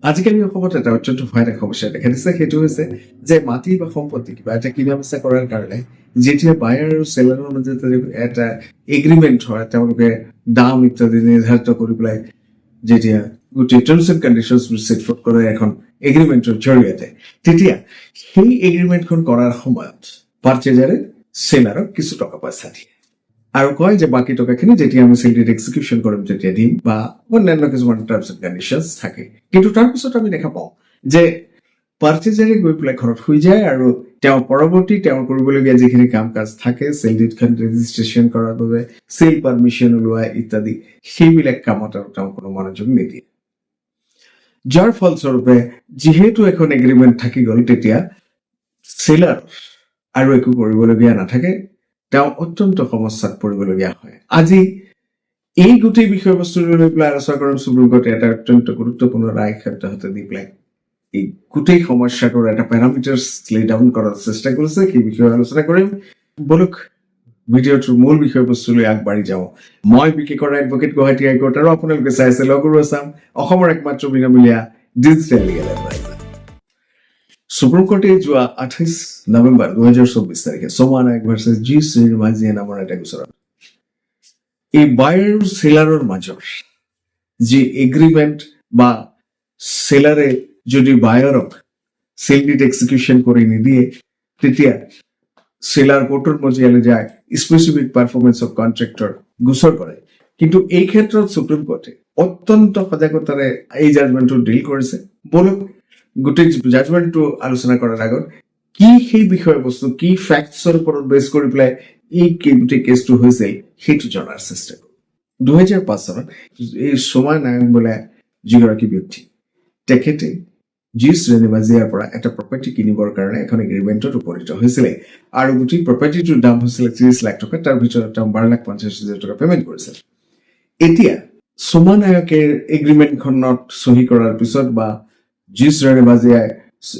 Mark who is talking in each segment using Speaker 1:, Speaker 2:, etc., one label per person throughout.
Speaker 1: আজিকালি অসমত এটা অত্যন্ত ভয়ানক সমস্যা দেখা দিছে, সেইটো হৈছে যে মাটি বা সম্পত্তি কিবা এটা কিনা বেচা কৰাৰ কাৰণে যেতিয়া বায়াৰ আৰু চেলাৰৰ মাজত এটা এগ্ৰিমেণ্ট হয়, তেওঁলোকে দাম ইত্যাদি নিৰ্ধাৰিত কৰি পেলাই যেতিয়া গোটেই টাৰ্মছ এণ্ড কণ্ডিশ্যনছবোৰ ছেট ফৰ্থ কৰে এখন এগ্ৰিমেণ্টৰ জৰিয়তে, তেতিয়া সেই এগ্ৰিমেণ্টখন কৰাৰ সময়ত পাৰ্চেজাৰে চেলাৰক কিছু টকা পইচা দিয়ে আৰু কয় যে বাকী টকাখিনি যেতিয়া আমি চেলৰিত এক্সিকিউশ্যন কৰিম তেতিয়া দিম, বা অন্যান্য কিছুমান টাৰ্মছ এণ্ড কণ্ডিশ্যনছ থাকে। কিন্তু তাৰপিছত আমি দেখা পাওঁ যে পাৰ্চেজাৰে গৈ পেলাই ঘৰত শুই যায় আৰু তেওঁ পৰৱৰ্তী তেওঁৰ কৰিবলগীয়া যিখিনি কাম কাজ থাকে, চেলৰিখন ৰেজিষ্ট্ৰেশ্যন কৰাৰ বাবে চেল পাৰ্মিশ্যন ওলোৱা ইত্যাদি, সেইবিলাক কামত আৰু তেওঁ কোনো মনোযোগ নিদিয়ে। যাৰ ফলস্বৰূপে যিহেতু এখন এগ্ৰিমেণ্ট থাকি গ'ল, তেতিয়া চেলাৰ আৰু একো কৰিবলগীয়া নাথাকে, তেওঁ অত্যন্ত সমস্যাত পৰিবলগীয়া হয়। আজি এই গোটেই বিষয়বস্তুটো লৈ পেলাই আলোচনা কৰিম। সুপ্ৰিম কোৰ্টে এটা অত্যন্ত গুৰুত্বপূৰ্ণ ৰায় ক্ষেত্ৰত দি পেলাই এই গোটেই সমস্যাটোৰ এটা পেৰামিটাৰ্ছ লে ডাউন কৰাৰ চেষ্টা কৰিছে, সেই বিষয়ে আলোচনা কৰিম। বলক ভিডিঅ'টোৰ মূল বিষয়বস্তুলৈ আগবাঢ়ি যাওঁ। মই বিকে কৰা এডভোকেট, গুৱাহাটী হাইকোৰ্ট, আৰু আপোনালোকে চাই আছে লগুৰু আছাম, অসমৰ একমাত্ৰ বিনামূলীয়া ডিজিটেল লিগেল এডভাইজাৰ। সুপ্ৰিম কোৰ্টে যোৱা 28 নৱেম্বৰ 2024 তাৰিখে সোমা নায়ক ভাৰ্চেছ জি শ্ৰীনিবাজিয়া নামৰ এটা গোচৰত এই বায়াৰ আৰু সেলাৰৰ মাজৰ যি এগ্ৰিমেণ্ট বা সেলাৰে যদি বায়াৰক চেলৰিত এক্সিকিউশ্যন কৰি নিদিয়ে, তেতিয়া সেলাৰ কোৰ্টৰ মজিয়ালৈ যায় স্পেচিফিক পাৰফৰ্মেন্স অফ কন্ট্ৰেক্টৰ গোচৰ কৰে। কিন্তু এই ক্ষেত্ৰত সুপ্ৰিম কোৰ্টে অত্যন্ত সজাগতাৰে এই জাজমেণ্টটো ডিল কৰিছে। বলক গোটেই জাজমেণ্টটো আলোচনা কৰাৰ আগত কি সেই বিষয়বস্তু, কি ফেক্টছৰ ওপৰত বেছ কৰি পেলাই এই গোটেই কেছটো হৈছিল সেইটো জনাৰ চেষ্টা কৰোঁ। 2005 চনত এই সোমা নায়ক বোলে যিগৰাকী ব্যক্তি, তেখেতে জি শ্ৰীনিবাজিয়াৰ পৰা এটা প্ৰপাৰ্টি কিনিবৰ কাৰণে এখন এগ্ৰিমেণ্টত উপনীত হৈছিলে আৰু গোটেই প্ৰপাৰ্টিটোৰ দাম হৈছিলে 30 লাখ টকা। তাৰ ভিতৰত তেওঁ 12,50,000 টকা পেমেণ্ট কৰিছিল। এতিয়া সোমা নায়কে এগ্ৰিমেণ্টখনত চহী কৰাৰ পিছত বা জি শ্ৰীনিবাজিয়াই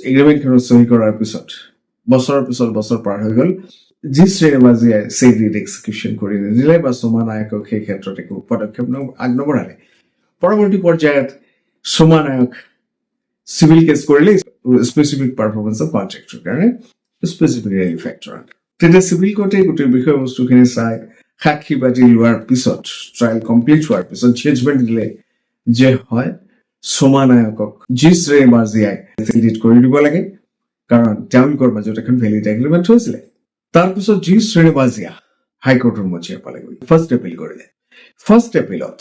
Speaker 1: এগ্ৰিমেণ্টখনত চহী কৰাৰ পিছত বছৰৰ পিছত বছৰ পাৰ হৈ গ'ল, জি শ্ৰীনিবাজিয়াই চেলৰিত এক্সিকিউশ্যন কৰি নিদিলে বা সোমা নায়কক সেই ক্ষেত্ৰত একো পদক্ষেপ আগনবঢ়ালে। পৰৱৰ্তী পৰ্যায়ত সোমা নায়ক চিভিল কেছ কৰিলে স্পেচিফিক পাৰফৰ্মেন্স অফ কন্ট্ৰেক্টৰ কাৰণে, স্পেচিফিক ৰেলি ফেক্টৰ। তেতিয়া চিভিল কোৰ্টে গোটেই বিষয়বস্তুখিনি চাই সাক্ষী বাজি লোৱাৰ পিছত, ট্ৰায়েল কমপ্লিট হোৱাৰ পিছত জাজমেণ্ট দিলে যে হয়, সোমা নায়কক জি শ্ৰীনিবাজিয়াই চেলৰিত কৰি দিব লাগে, কাৰণ তেওঁলোকৰ মাজত এখন ভেলিড এগ্ৰিমেণ্ট হৈছিলে। তাৰপিছত জি শ্ৰীনিবাজিয়া হাইকোৰ্টৰ মজিয়া পালেগৈ, ফাৰ্ষ্ট এপিল কৰিলে। ফাৰ্ষ্ট এপিলত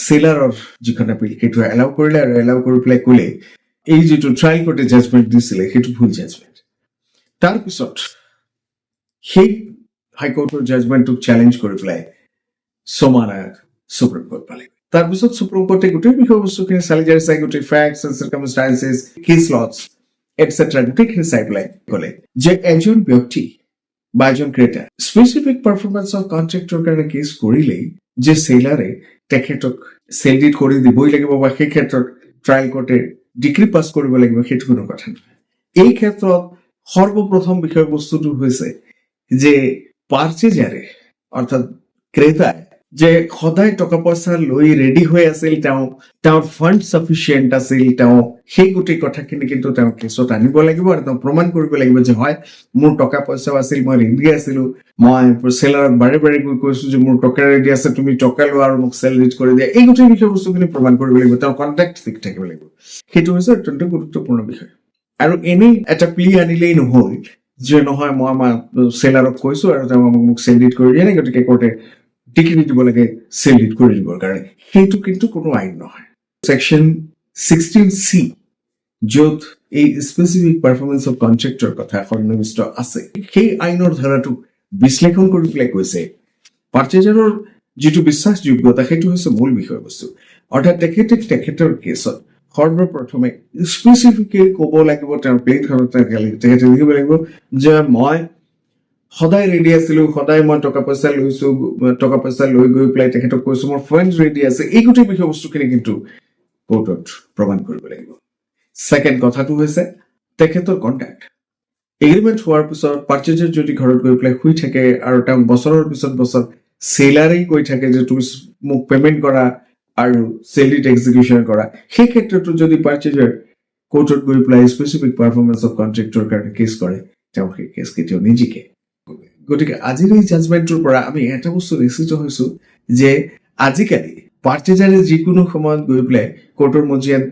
Speaker 1: সেলাৰৰ যিখন এপিল সেইটো এলাউ কৰিলে আৰু এলাউ কৰি পেলাই ক'লে এই যিটো ট্ৰায়েল কোৰ্টে জাজমেণ্ট দিছিলে সেইটো ভুল জাজমেণ্ট। তাৰপিছত সেই হাইকোৰ্টৰ জাজমেণ্টটোক চেলেঞ্জ কৰি পেলাই সোমা নায়ক সুপ্ৰিম কোৰ্ট পালেগৈ। তাৰপিছত সুপ্ৰিম কোৰ্টে গোটেই বিষয়বস্তুখিনি চালি জাৰি চাই গোটেই facts and circumstances, case laws et cetera গোটেইখিনি চাই পেলাই ক'লে যে এজন ব্যক্তি বা এজন ক্ৰেতা স্পেচিফিক পাৰফৰ্মেন্স অফ কন্ট্ৰেক্টৰ কাৰণে কেছ কৰিলেই যে সেলাৰে তেখেতক চেলৰিত কৰি দিবই লাগিব বা সেই ক্ষেত্ৰত ট্ৰায়েল কোৰ্টে ডিগ্ৰী পাছ কৰিব লাগিব, সেইটো কোনো কথা নহয়। এই ক্ষেত্ৰত সৰ্বপ্ৰথম বিষয়বস্তুটো হৈছে যে পাৰ্চেজাৰে অৰ্থাৎ ক্ৰেতাই যে সদায় টকা পইচা লৈ ৰেডি হৈ আছিল, তেওঁৰ ফাণ্ড চাফিচিয়েণ্ট আছিল, তেওঁ সেই গোটেই কথাখিনি কিন্তু তেওঁ কেছত আনিব লাগিব আৰু তেওঁ প্ৰমাণ কৰিব লাগিব যে হয় মোৰ টকা পইচাও আছিল, মই ৰেডি আছিলো, মই চেলাৰক বাৰে বাৰে গৈ কৈছো যে মোৰ টকা ৰেডি আছে, তুমি টকা লোৱা আৰু মোক চেলৰিত কৰি দিয়া। এই গোটেই বিষয়বস্তুখিনি প্ৰমাণ কৰিব লাগিব, তেওঁৰ কণ্টেক্ট ঠিক থাকিব লাগিব। সেইটো হৈছে অত্যন্ত গুৰুত্বপূৰ্ণ বিষয়। আৰু এনেই এটা প্লি আনিলেই নহ'ল যে নহয় মই আমাৰ চেলাৰক কৈছো আৰু তেওঁ মোক চেলৰিত কৰি দিয়ে নাই, গতিকে কোৰ্টে ডিগ্ৰী দিব লাগে চেলৰিত কৰি দিবৰ কাৰণে। সেইটো কিন্তু কোনো আইন নহয়। ছেকশ্যন 16C য'ত এই স্পেচিফিক পাৰফৰ্মেন্স অফ কন্ট্ৰেক্টৰ কথা সন্নিৱিষ্ট আছে, সেই আইনৰ ধাৰাটো বিশ্লেষণ কৰি পেলাই কৈছে পাৰ্চেজাৰৰ যিটো বিশ্বাসযোগ্যতা সেইটো হৈছে মূল বিষয়বস্তু। অৰ্থাৎ তেখেতৰ কেছত সৰ্বপ্ৰথমে স্পেচিফিকেলি ক'ব লাগিব, তেওঁৰ প্লেইনখনত তেখেতে লিখিব লাগিব যে মই সদায় ৰেডি আছিলো, সদায় মই টকা পইচা লৈ গৈ পেলাই তেখেতক কৈছো মোৰ ফাণ্ড ৰেডি আছে। এই গোটেই বিষয়বস্তুখিনি কিন্তু কোৰ্টত প্ৰমাণ কৰিব লাগিব। ছেকেণ্ড কথাটো হৈছে তেখেতৰ কণ্টেক্ট। এগ্ৰিমেণ্ট হোৱাৰ পিছত পাৰ্চেজাৰ যদি ঘৰত গৈ পেলাই শুই থাকে আৰু তেওঁ বছৰৰ পিছত বছৰ সেলাৰেই কৈ থাকে যে তুমি মোক পেমেণ্ট কৰা, আৰু চেলিট এক্সিকিউশ্যন কৰা সেই ক্ষেত্ৰতো যদি পাৰ্চেজাৰ কোৰ্টত গৈ পেলাই স্পেচিফিক পাৰফৰ্মেন্স অফ কন্ট্ৰেক্টৰ কাৰণে কেছ কৰে তেওঁ সেই কেছ কেতিয়াও নিজিকে গতিকে আজিৰ এই জাজমেণ্টটোৰ পৰা আমি এটা বস্তু নিশ্চিত হৈছো যে আজিকালি পাৰ্চেজাৰে যিকোনো সময়ত গৈ পেলাই কোৰ্টৰ মজিয়াত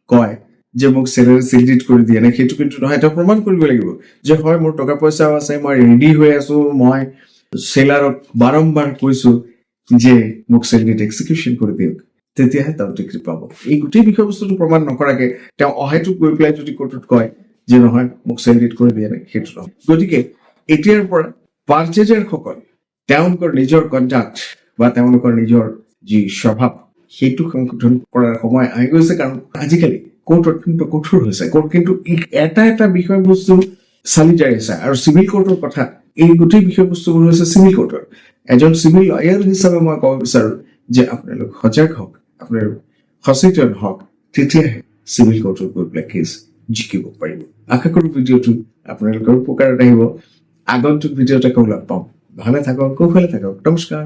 Speaker 1: কয় যে মোক চেলাৰী চেলিট কৰি দিয়ে নাই সেইটো কিন্তু নহয় তেওঁ প্ৰমাণ কৰিব লাগিব যে হয় মোৰ টকা পইচাও আছে মই ৰেডি হৈ আছো মই চেলাৰক বাৰম্বাৰ কৈছো যে মোক চেলিট এক্সিকিউশ্যন কৰি দিয়ক তেতিয়াহে তেওঁ ডিগ্ৰী পাব এই গোটেই বিষয়বস্তুটো প্ৰমাণ নকৰাকে তেওঁ অহেতুক গৈ পেলাই যদি কোৰ্টত কয় যে নহয় মোক চেলিট কৰি দিয়ে নাই সেইটো নহয় গতিকে এতিয়াৰ পৰা পাৰ্চেজাৰসকল তেওঁলোকৰ নিজৰ কণ্ডাক্ট বা তেওঁলোকৰ নিজৰ যি স্বভাৱ সেইটো সংশোধন কৰাৰ সময় আহি গৈছে কাৰণ আজিকালি কোৰ্ট অত্যন্ত কঠোৰ হৈছে কোৰ্ট কিন্তু এটা এটা বিষয়বস্তু চালি জাৰি আছে আৰু চিভিল কোৰ্টৰ কথা এই গোটেই বিষয়বস্তুবোৰ হৈছে চিভিল কোৰ্টৰ এজন চিভিল লয়াৰ হিচাপে মই ক'ব বিচাৰো যে আপোনালোক সজাগ হওক আপোনালোক সচেতন হওক তেতিয়াহে চিভিল কোৰ্টৰ গৈ পেলাই কেছ জিকিব পাৰিব আশা কৰো ভিডিঅ'টো আপোনালোকৰ উপকাৰত আহিব আগন্তুক ভিডিঅ'ত আকৌ লগ পাম ভালে থাকক কুশলে থাকক নমস্কাৰ